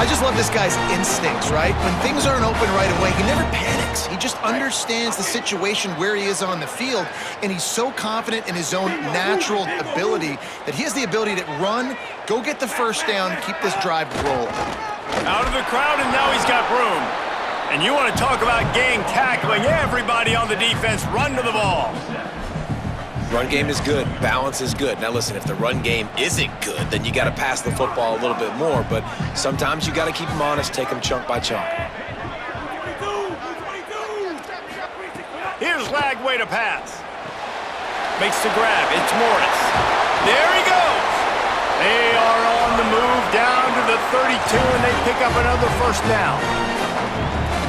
I just love this guy's instincts, right? When things aren't open right away, he never panics. He just understands the situation where he is on the field, and he's so confident in his own natural ability that he has the ability to run, go get the first down, keep this drive rolling. Out of the crowd, and now he's got room. And you want to talk about gang tackling. Everybody on the defense run to the ball. Run game is good. Balance is good. Now listen, if the run game isn't good, then you got to pass the football a little bit more. But sometimes you got to keep them honest, take them chunk by chunk. Here's Lagway to pass. Makes the grab. It's Morris. There he goes. They are on the move down to the 32, and they pick up another first down.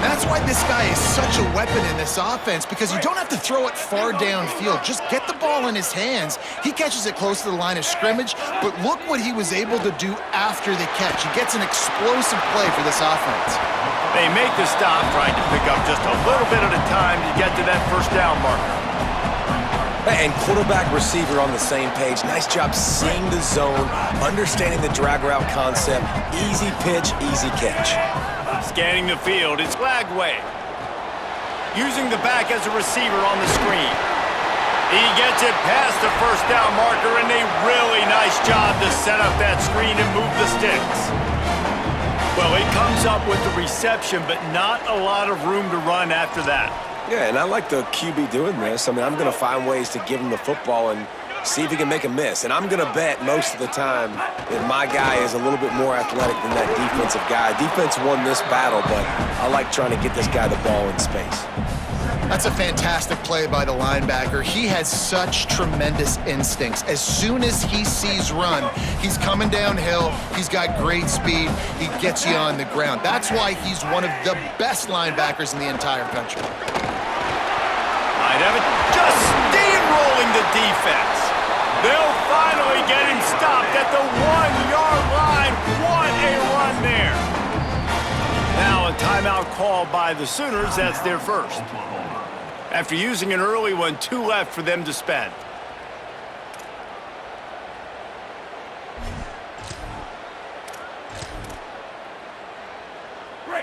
That's why this guy is such a weapon in this offense, because you don't have to throw it far downfield. Just get the ball in his hands. He catches it close to the line of scrimmage, but look what he was able to do after the catch. He gets an explosive play for this offense. They make the stop, trying to pick up just a little bit at a time to get to that first down marker. And quarterback receiver on the same page. Nice job seeing the zone, understanding the drag route concept. Easy pitch, easy catch. Scanning the field, it's Lagway. Using the back as a receiver on the screen. He gets it past the first down marker, and a really nice job to set up that screen and move the sticks. Well, he comes up with the reception, but not a lot of room to run after that. Yeah, and I like the QB doing this. I mean, I'm going to find ways to give him the football and see if he can make a miss. And I'm going to bet most of the time that my guy is a little bit more athletic than that defensive guy. Defense won this battle, but I like trying to get this guy the ball in space. That's a fantastic play by the linebacker. He has such tremendous instincts. As soon as he sees run, he's coming downhill. He's got great speed. He gets you on the ground. That's why he's one of the best linebackers in the entire country. I'd have it just steamrolling the defense. They'll finally get him stopped at the 1-yard line. What a run there. Now a timeout call by the Sooners. That's their first. After using an early one, 2 left for them to spend.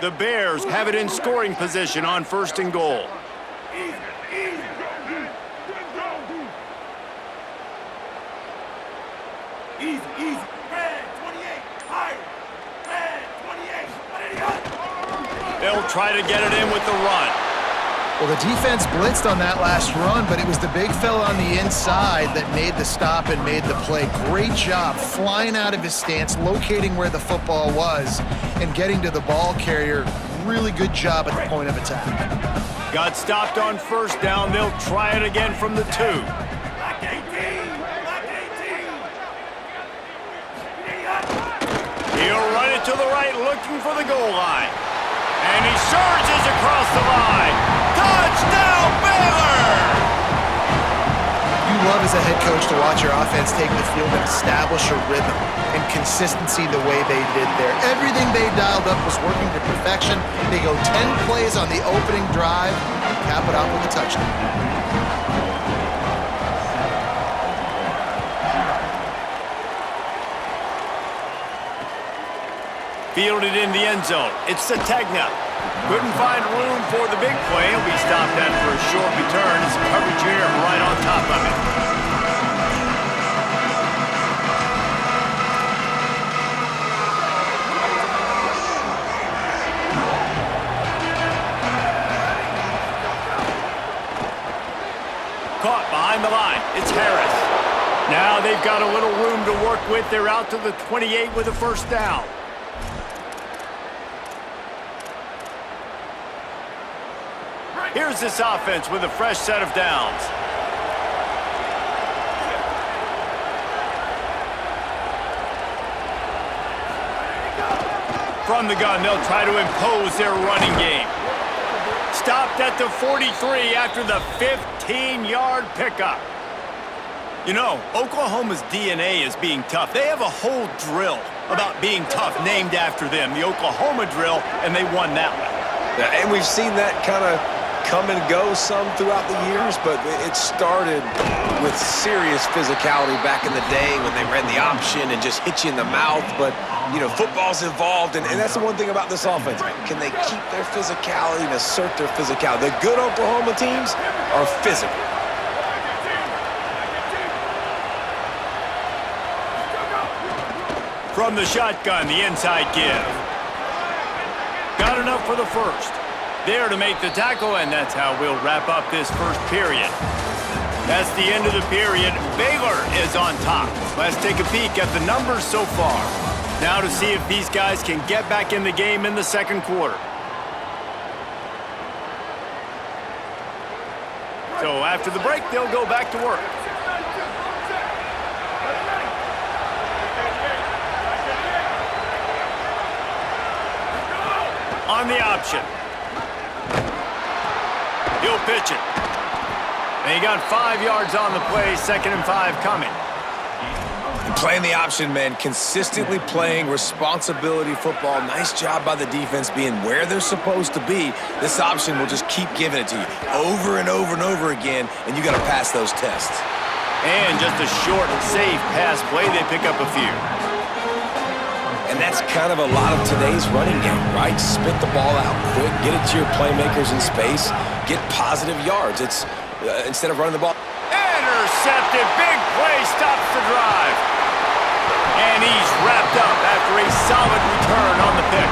The Bears have it in scoring position on 1st and goal. Easy. Red 28, higher. Red 28. They'll try to get it in with the run. Well, the defense blitzed on that last run, but it was the big fella on the inside that made the stop and made the play. Great job flying out of his stance, locating where the football was, and getting to the ball carrier. Really good job at the point of attack. Got stopped on 1st down. They'll try it again from the 2. Black 18. Black 18. He'll run it to the right, looking for the goal line. And he surges across the line. Touchdown, Baylor! You love as a head coach to watch your offense take the field and establish a rhythm and consistency the way they did there. Everything they dialed up was working to perfection. They go 10 plays on the opening drive and cap it off with a touchdown. Fielded in the end zone. It's Sategna. Couldn't find room for the big play. He'll be stopped after a short return. It's coverage here right on top of it. Caught behind the line. It's Harris. Now they've got a little room to work with. They're out to the 28 with a 1st down. Here's this offense with a fresh set of downs. From the gun, they'll try to impose their running game. Stopped at the 43 after the 15-yard pickup. You know, Oklahoma's DNA is being tough. They have a whole drill about being tough named after them, the Oklahoma drill, and they won that one. And we've seen that kind of come and go some throughout the years, but it started with serious physicality back in the day when they ran the option and just hit you in the mouth. But, you know, football's evolved, and that's the one thing about this offense. Can they keep their physicality and assert their physicality? The good Oklahoma teams are physical. From the shotgun, the inside give. Got enough for the first. There to make the tackle, and that's how we'll wrap up this first period. That's the end of the period. Baylor is on top. Let's take a peek at the numbers so far. Now to see if these guys can get back in the game in the second quarter. So after the break, they'll go back to work. On the option. He'll pitch it. And he got 5 yards on the play, 2nd and 5 coming. And playing the option, man, consistently playing responsibility football. Nice job by the defense being where they're supposed to be. This option will just keep giving it to you over and over and over again, and you got to pass those tests. And just a short, safe pass play, they pick up a few. And that's kind of a lot of today's running game, right? Spit the ball out quick, get it to your playmakers in space, get positive yards. It's instead of running the ball. Intercepted, big play, stops the drive. And he's wrapped up after a solid return on the pick.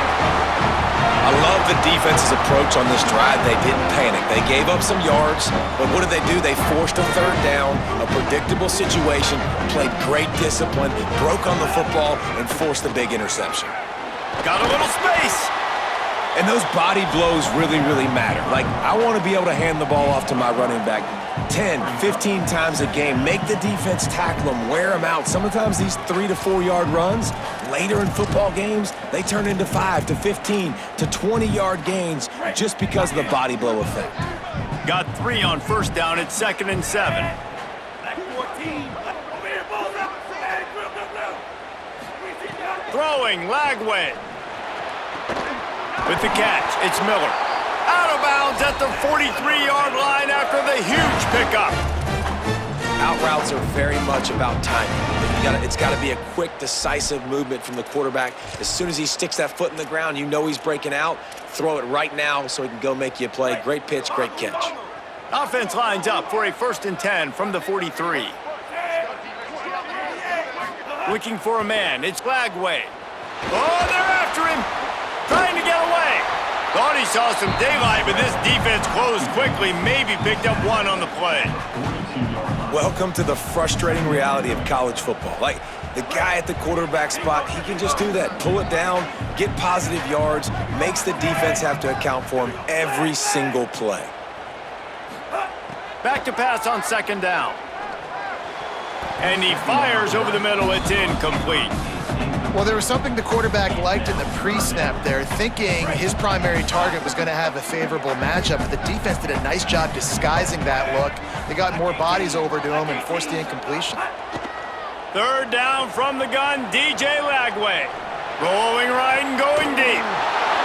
I love the defense's approach on this drive. They didn't panic. They gave up some yards, but what did they do? They forced a third down, a predictable situation, played great discipline, broke on the football, and forced a big interception. Got a little space. And those body blows really, really matter. Like, I want to be able to hand the ball off to my running back 10, 15 times a game. Make the defense tackle them, wear them out. Sometimes these 3 to 4 yard runs, later in football games, they turn into 5 to 15 to 20 yard gains just because of the body blow effect. Got 3 on first down at 2nd and 7. Back 14. Over here, balls up. Hey, go. Throwing, Lagway. With the catch, it's Miller. Out of bounds at the 43-yard line after the huge pickup. Out routes are very much about timing. It's got to be a quick, decisive movement from the quarterback. As soon as he sticks that foot in the ground, you know he's breaking out. Throw it right now so he can go make you a play. Great pitch, great catch. Offense lines up for a 1st and 10 from the 43. Looking for a man, it's Lagway. Oh, they're after him. Trying to get away. Thought he saw some daylight, but this defense closed quickly. Maybe picked up 1 on the play. Welcome to the frustrating reality of college football. Like, the guy at the quarterback spot, he can just do that. Pull it down, get positive yards, makes the defense have to account for him every single play. Back to pass on 2nd down. And he fires over the middle. It's incomplete. Well, there was something the quarterback liked in the pre-snap there, thinking his primary target was going to have a favorable matchup, but the defense did a nice job disguising that look. They got more bodies over to him and forced the incompletion. 3rd down from the gun, DJ Lagway. Rolling right and going deep.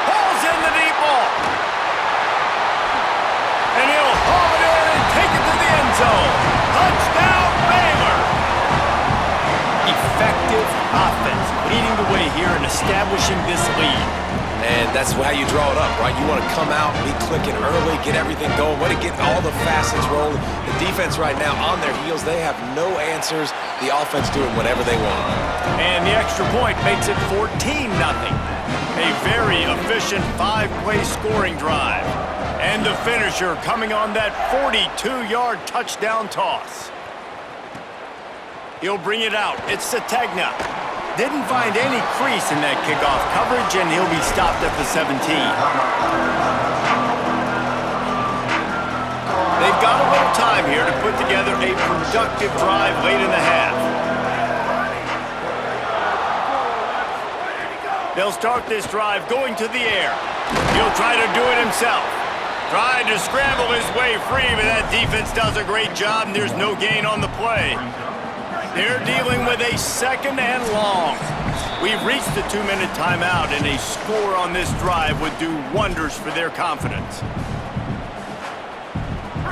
Pulls in the deep ball. And he'll haul it in and take it to the end zone. Touchdown, Baylor! Effective offense, leading the way here and establishing this lead. And that's how you draw it up, right? You want to come out, be clicking early, get everything going, way to get all the facets rolling. The defense right now on their heels, they have no answers. The offense doing whatever they want. And the extra point makes it 14-0. A very efficient 5-play scoring drive. And the finisher coming on that 42-yard touchdown toss. He'll bring it out. It's Sategna. Didn't find any crease in that kickoff coverage, and he'll be stopped at the 17. They've got a little time here to put together a productive drive late in the half. They'll start this drive going to the air. He'll try to do it himself. Tried to scramble his way free, but that defense does a great job, and there's no gain on the play. They're dealing with a 2nd and long. We've reached the 2-minute timeout, and a score on this drive would do wonders for their confidence.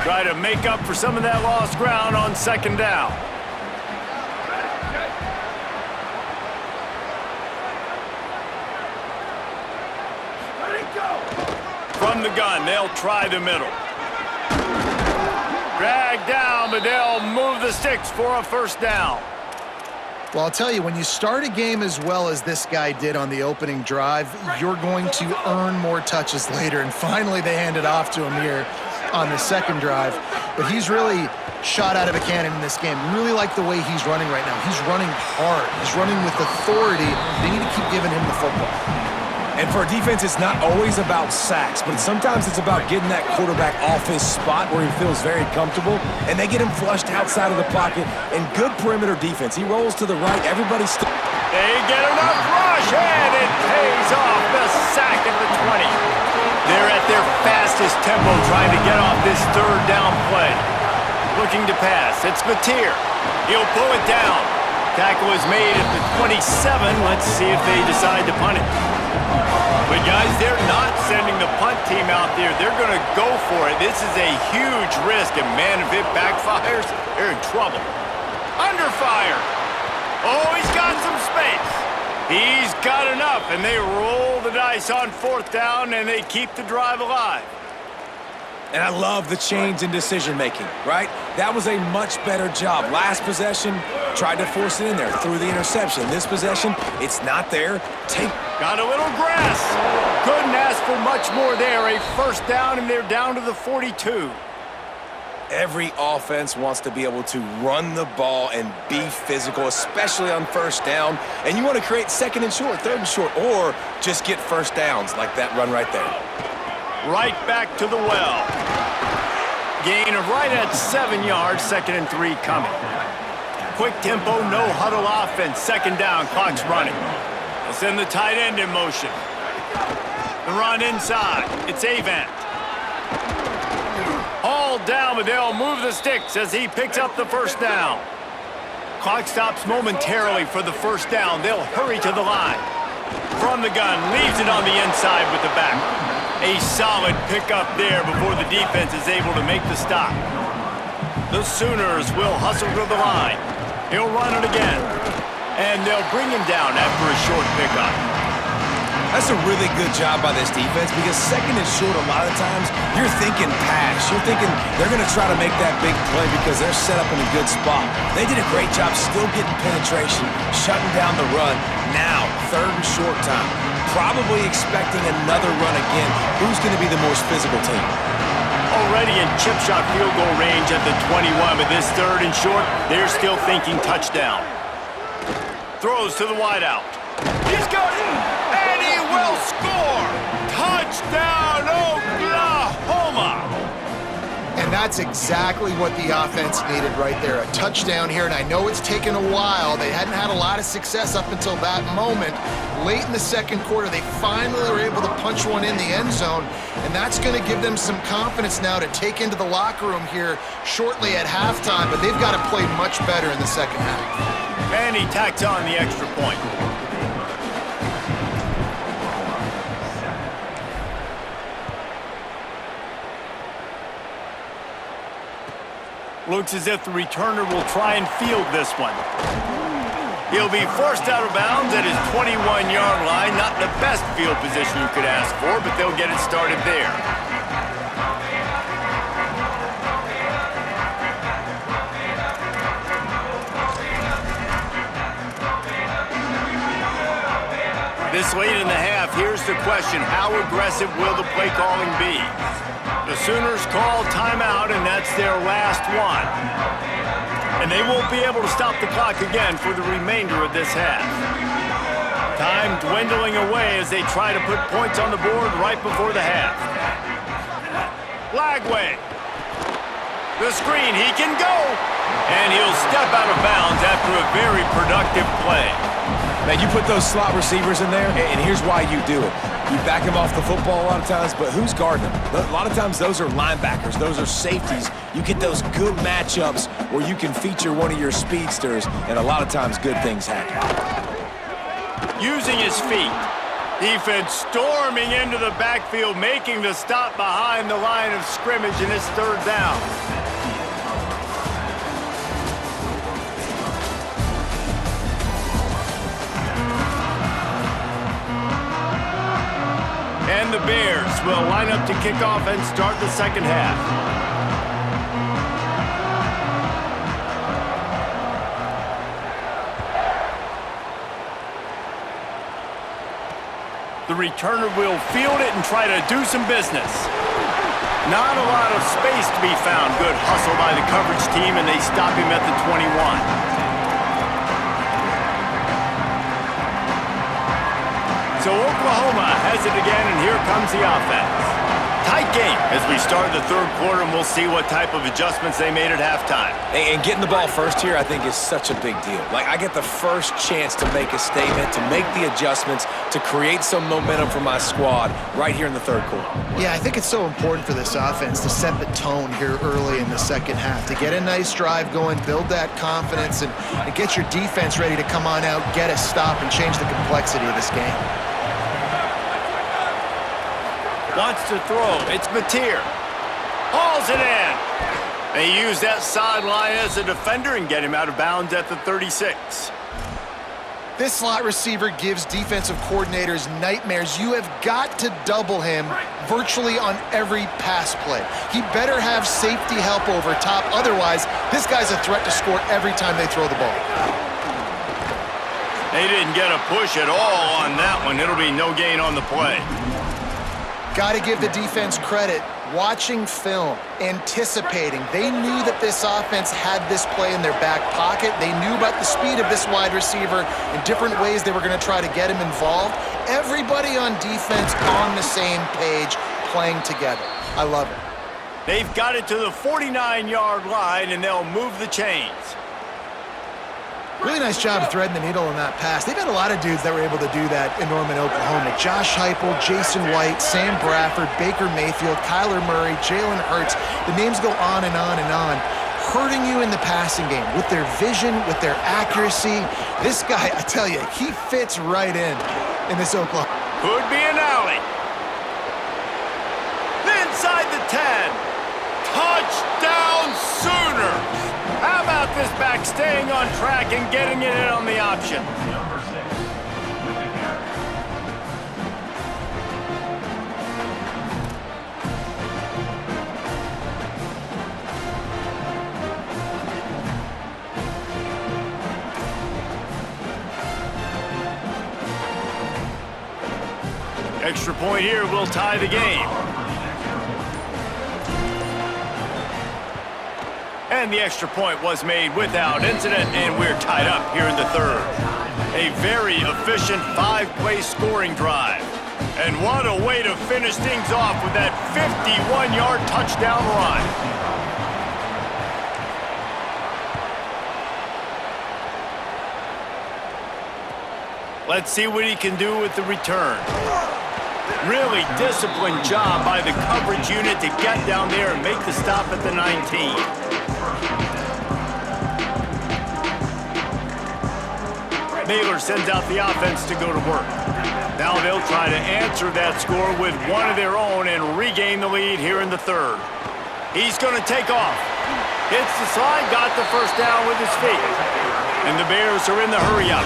Try to make up for some of that lost ground on second down. From the gun, they'll try the middle. Drag down, but they'll move the sticks for a first down. Well, I'll tell you, when you start a game as well as this guy did on the opening drive, you're going to earn more touches later. And finally, they hand it off to him here on the second drive. But he's really shot out of a cannon in this game. Really like the way he's running right now. He's running hard. He's running with authority. They need to keep giving him the football. And for a defense, it's not always about sacks, but sometimes it's about getting that quarterback off his spot where he feels very comfortable, and they get him flushed outside of the pocket. And good perimeter defense. He rolls to the right. Everybody's still. They get enough rush, and it pays off the sack at the 20. They're at their fastest tempo trying to get off this third down play. Looking to pass. It's Mateer. He'll pull it down. Tackle is made at the 27. Let's see if they decide to punt it. But guys, they're not sending the punt team out there. They're going to go for it. This is a huge risk, and man, if it backfires, they're in trouble. Under fire. Oh, he's got some space. He's got enough, and they roll the dice on fourth down, and they keep the drive alive. And I love the change in decision-making, right? That was a much better job. Last possession, tried to force it in there, threw the interception. This possession, it's not there. Got a little grass. Couldn't ask for much more there. A first down, and they're down to the 42. Every offense wants to be able to run the ball and be physical, especially on first down. And you want to create second and short, third and short, or just get first downs like that run right there. Right back to the well. Gain of right at 7 yards, 2nd and 3 coming. Quick tempo, no huddle offense, second down, clock's running. They'll send the tight end in motion. The run inside, it's Avant. Hauled down, but they'll move the sticks as he picks up the first down. Clock stops momentarily for the first down. They'll hurry to the line. From the gun, leaves it on the inside with the back. A solid pickup there before the defense is able to make the stop. The Sooners will hustle to the line. He'll run it again. And they'll bring him down after a short pickup. That's a really good job by this defense because second and short, a lot of times, you're thinking pass. You're thinking they're going to try to make that big play because they're set up in a good spot. They did a great job still getting penetration, shutting down the run. Now, third and short time. Probably expecting another run again. Who's going to be the most physical team? Already in chip shot field goal range at the 21, but this third and short, they're still thinking touchdown. Throws to the wideout. He's got it, and he will score! Touchdown, Oklahoma! And that's exactly what the offense needed right there. A touchdown here, and I know it's taken a while. They hadn't had a lot of success up until that moment. Late in the second quarter, they finally were able to punch one in the end zone, and that's going to give them some confidence now to take into the locker room here shortly at halftime, but they've got to play much better in the second half. And he tacks on the extra point. Looks as if the returner will try and field this one. He'll be forced out of bounds at his 21-yard line. Not the best field position you could ask for, but they'll get it started there. This late in the half, here's the question. How aggressive will the play calling be? The Sooners call timeout, and that's their last one. And they won't be able to stop the clock again for the remainder of this half. Time dwindling away as they try to put points on the board right before the half. Lagway. The screen, he can go. And he'll step out of bounds after a very productive play. Man, you put those slot receivers in there, and here's why you do it. You back them off the football a lot of times, but who's guarding them? A lot of times those are linebackers. Those are safeties. You get those good matchups where you can feature one of your speedsters, and a lot of times good things happen. Using his feet. Defense storming into the backfield, making the stop behind the line of scrimmage, and it's third down. And the Bears will line up to kick off and start the second half. The returner will field it and try to do some business. Not a lot of space to be found. Good hustle by the coverage team, and they stop him at the 21. So Oklahoma has it again, and here comes the offense. Tight game as we start the third quarter, and we'll see what type of adjustments they made at halftime. And getting the ball first here, I think, is such a big deal. Like, I get the first chance to make a statement, to make the adjustments, to create some momentum for my squad right here in the third quarter. Yeah, I think it's so important for this offense to set the tone here early in the second half, to get a nice drive going, build that confidence, and get your defense ready to come on out, get a stop, and change the complexity of this game. Wants to throw. It's Mateer. Hauls it in. They use that sideline as a defender and get him out of bounds at the 36. This slot receiver gives defensive coordinators nightmares. You have got to double him virtually on every pass play. He better have safety help over top. Otherwise, this guy's a threat to score every time they throw the ball. They didn't get a push at all on that one. It'll be no gain on the play. Got to give the defense credit. Watching film, anticipating. They knew that this offense had this play in their back pocket. They knew about the speed of this wide receiver and different ways they were going to try to get him involved. Everybody on defense on the same page, playing together. I love it. They've got it to the 49-yard line, and they'll move the chains. Really nice job of threading the needle on that pass. They've had a lot of dudes that were able to do that in Norman, Oklahoma. Josh Heupel, Jason White, Sam Bradford, Baker Mayfield, Kyler Murray, Jalen Hurts. The names go on and on and on. Hurting you in the passing game with their vision, with their accuracy. This guy, I tell you, he fits right in this Oklahoma. Could be an alley. Inside the 10. Touchdown Sooners. How about this back staying on track and getting it in on the option? Extra point here will tie the game. And the extra point was made without incident, and we're tied up here in the third. A very efficient 5-play scoring drive. And what a way to finish things off with that 51-yard touchdown run. Let's see what he can do with the return. Really disciplined job by the coverage unit to get down there and make the stop at the 19. Naylor sends out the offense to go to work. Now they'll try to answer that score with one of their own and regain the lead here in the third. He's going to take off. Hits the slide, got the first down with his feet. And the Bears are in the hurry-up.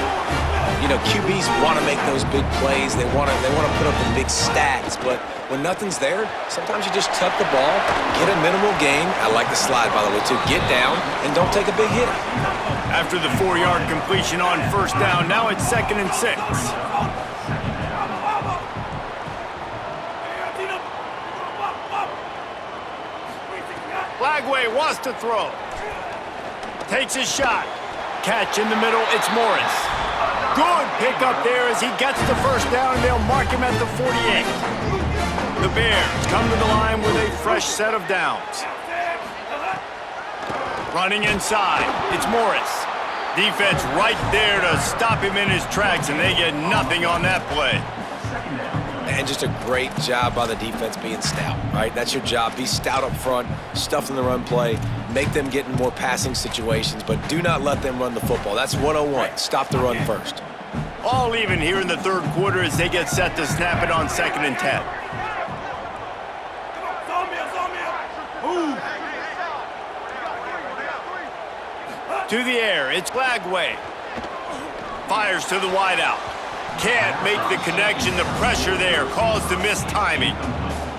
You know, QBs want to make those big plays. They want to put up the big stats. But when nothing's there, sometimes you just tuck the ball, get a minimal gain. I like the slide, by the way, too. Get down and don't take a big hit. After the 4-yard completion on first down, now it's 2nd and 6. Lagway wants to throw. Takes his shot. Catch in the middle, it's Morris. Good pickup there as he gets the first down, and they'll mark him at the 48. The Bears come to the line with a fresh set of downs. Running inside, it's Morris. Defense right there to stop him in his tracks, and they get nothing on that play. And just a great job by the defense being stout, right? That's your job. Be stout up front, stuff in the run play, make them get in more passing situations, but do not let them run the football. That's 101. Stop the run first. All even here in the third quarter as they get set to snap it on 2nd and 10. Move. To the air, it's Lagway. Fires to the wideout. Can't make the connection. The pressure there caused the missed timing.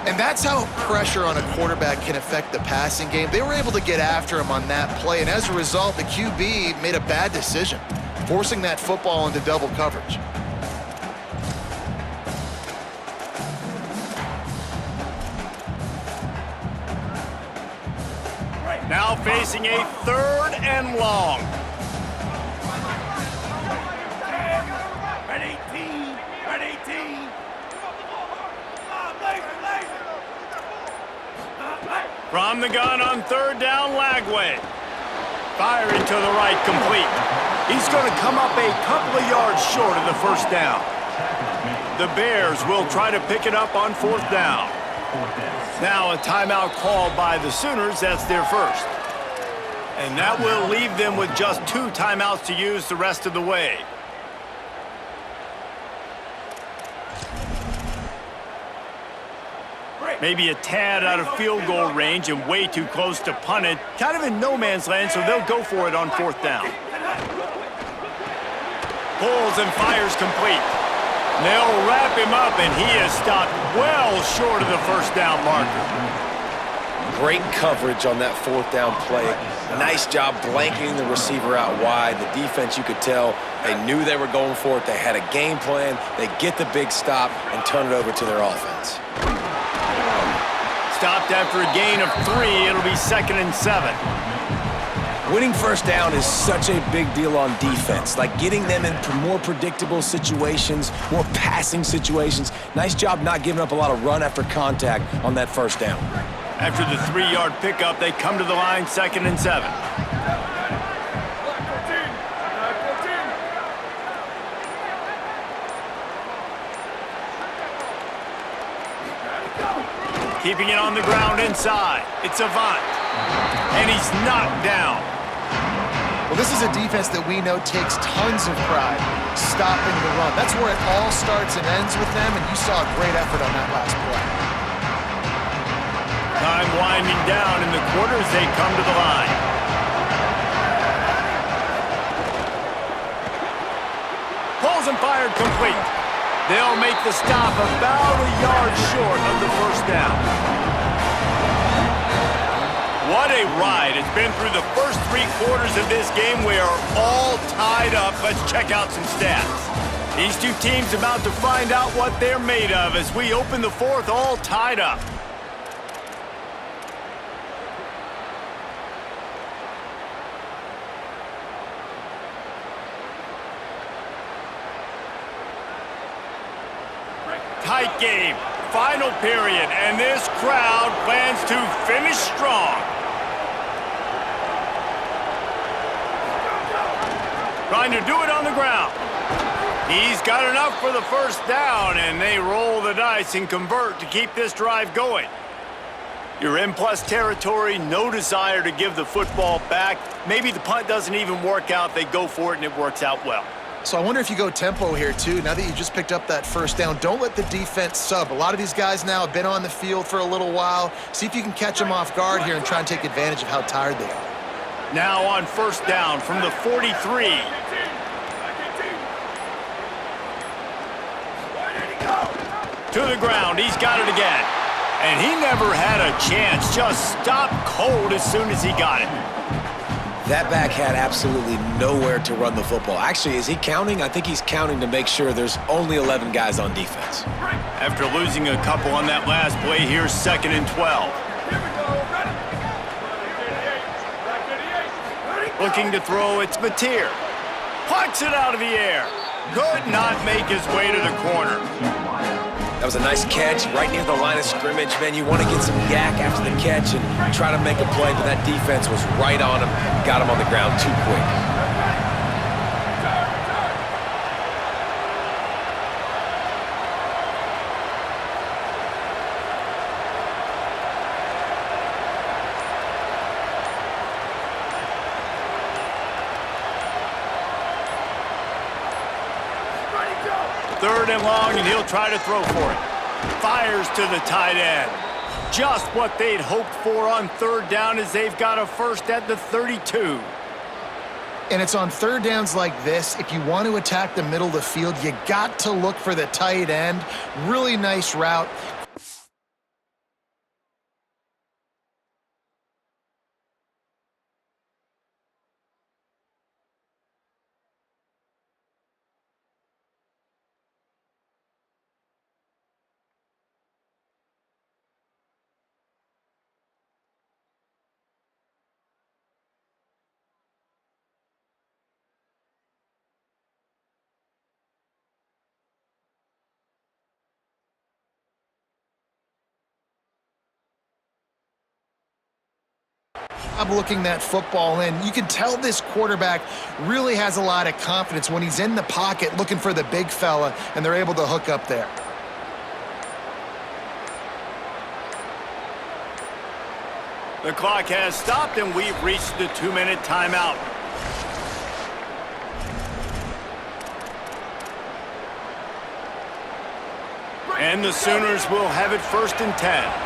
And that's how pressure on a quarterback can affect the passing game. They were able to get after him on that play, and as a result, the QB made a bad decision, forcing that football into double coverage. Now facing a 3rd and long. Red 18. Red 18. From the gun on 3rd down, Lagway. Firing to the right, complete. He's going to come up a couple of yards short of the 1st down. The Bears will try to pick it up on 4th down. Now a timeout called by the Sooners. That's their first. And that will leave them with just 2 timeouts to use the rest of the way. Maybe a tad out of field goal range and way too close to punt it. Kind of in no man's land, so they'll go for it on 4th down. Pulls and fires complete. They'll wrap him up, and he is stopped well short of the 1st down marker. Great coverage on that 4th down play. Nice job blanketing the receiver out wide. The defense, you could tell, they knew they were going for it. They had a game plan. They get the big stop and turn it over to their offense. Stopped after a gain of 3. It'll be 2nd and 7. Winning 1st down is such a big deal on defense, like getting them into more predictable situations, more passing situations. Nice job not giving up a lot of run after contact on that 1st down. After the 3-yard pickup, they come to the line 2nd and 7. Keeping it on the ground inside. It's Avant. And he's knocked down. Well, this is a defense that we know takes tons of pride stopping the run. That's where it all starts and ends with them, and you saw a great effort on that last play. Time winding down in the quarter as they come to the line. Pulls and fired complete. They'll make the stop about a yard short of the 1st down. What a ride. It's been through the first 3 quarters of this game. We are all tied up. Let's check out some stats. These 2 teams about to find out what they're made of as we open the 4th all tied up. Tight game, final period, and this crowd plans to finish strong. Trying to do it on the ground. He's got enough for the 1st down, and they roll the dice and convert to keep this drive going. You're in plus territory, no desire to give the football back. Maybe the punt doesn't even work out. They go for it, and it works out well. So I wonder if you go tempo here, too. Now that you just picked up that 1st down, don't let the defense sub. A lot of these guys now have been on the field for a little while. See if you can catch them off guard here and try and take advantage of how tired they are. Now on 1st down from the 43. To the ground, he's got it again. And he never had a chance, just stopped cold as soon as he got it. That back had absolutely nowhere to run the football. Actually, is he counting? I think he's counting to make sure there's only 11 guys on defense. After losing a couple on that last play, here's 2nd and 12. Looking to throw, it's Mateer. Plucks it out of the air. Could not make his way to the corner. That was a nice catch right near the line of scrimmage. Man, you want to get some yak after the catch and try to make a play, but that defense was right on him, got him on the ground too quick. 3rd and long, and he'll try to throw for it. Fires to the tight end. Just what they'd hoped for on 3rd down as they've got a first at the 32. And it's on 3rd downs like this, if you want to attack the middle of the field, you got to look for the tight end. Really nice route. I'm looking that football in. You can tell this quarterback really has a lot of confidence when he's in the pocket looking for the big fella, and they're able to hook up there. The clock has stopped, and we've reached the 2-minute timeout. And the Sooners will have it 1st and 10.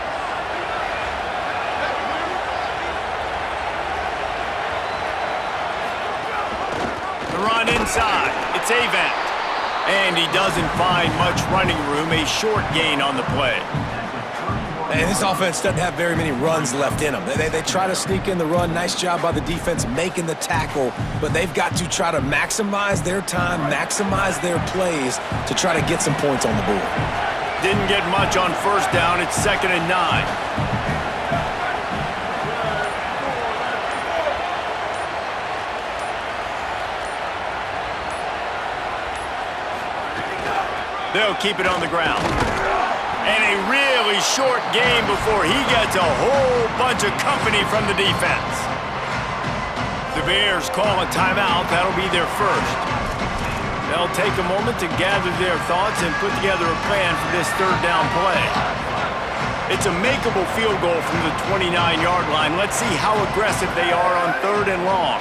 Run inside. It's Avant. And he doesn't find much running room. A short gain on the play. And this offense doesn't have very many runs left in them. They try to sneak in the run. Nice job by the defense making the tackle. But they've got to try to maximize their time, maximize their plays to try to get some points on the board. Didn't get much on 1st down. It's 2nd and 9. They'll keep it on the ground. And a really short game before he gets a whole bunch of company from the defense. The Bears call a timeout. That'll be their first. They'll take a moment to gather their thoughts and put together a plan for this 3rd down play. It's a makeable field goal from the 29-yard line. Let's see how aggressive they are on 3rd and long.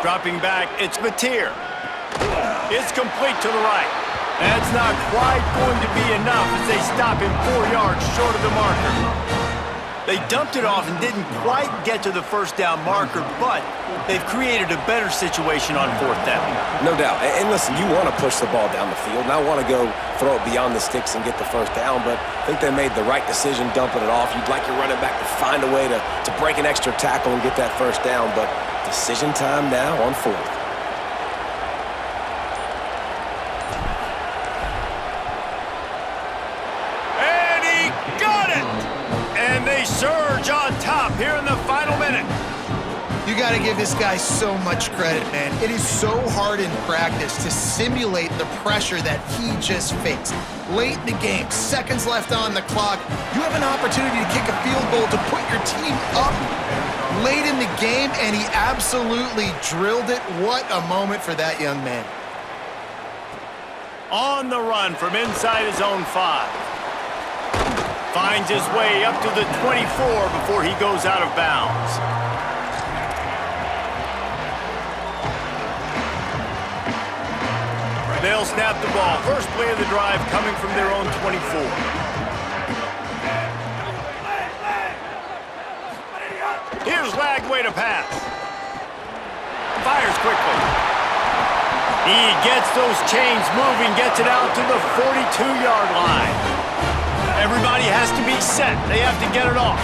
Dropping back, it's Mateer. It's complete to the right. That's not quite going to be enough as they stop him 4 yards short of the marker. They dumped it off and didn't quite get to the 1st down marker, but they've created a better situation on 4th down. No doubt. And listen, you want to push the ball down the field, not want to go throw it beyond the sticks and get the 1st down, but I think they made the right decision dumping it off. You'd like your running back to find a way to break an extra tackle and get that 1st down, but decision time now on 4th. Surge on top here in the final minute. You got to give this guy so much credit, man. It is so hard in practice to simulate the pressure that he just faced. Late in the game, seconds left on the clock, you have an opportunity to kick a field goal to put your team up late in the game, and he absolutely drilled it. What a moment for that young man. On the run from inside his own 5. Finds his way up to the 24 before he goes out of bounds. They'll snap the ball. First play of the drive coming from their own 24. Here's Lagway to pass. Fires quickly. He gets those chains moving, gets it out to the 42-yard line. Everybody has to be set. They have to get it off.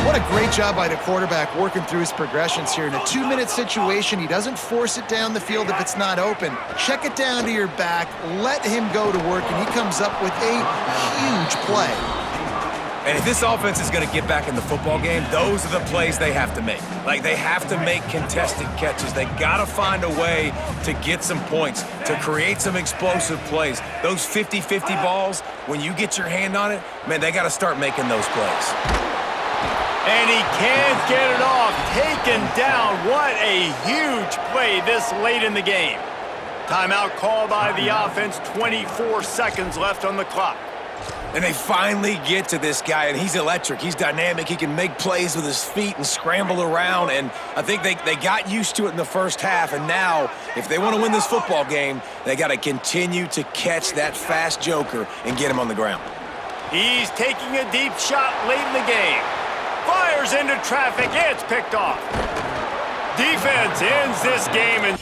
What a great job by the quarterback working through his progressions here. In a 2-minute situation, he doesn't force it down the field if it's not open. Check it down to your back, let him go to work, and he comes up with a huge play. And if this offense is going to get back in the football game, those are the plays they have to make. Like, they have to make contested catches. They got to find a way to get some points, to create some explosive plays. Those 50-50 balls, when you get your hand on it, man, they got to start making those plays. And he can't get it off. Taken down. What a huge play this late in the game. Timeout called by the offense. 24 seconds left on the clock. And they finally get to this guy, and he's electric. He's dynamic. He can make plays with his feet and scramble around, and I think they got used to it in the first half, and now, if they want to win this football game, they got to continue to catch that fast joker and get him on the ground. He's taking a deep shot late in the game. Fires into traffic. It's picked off. Defense ends this game and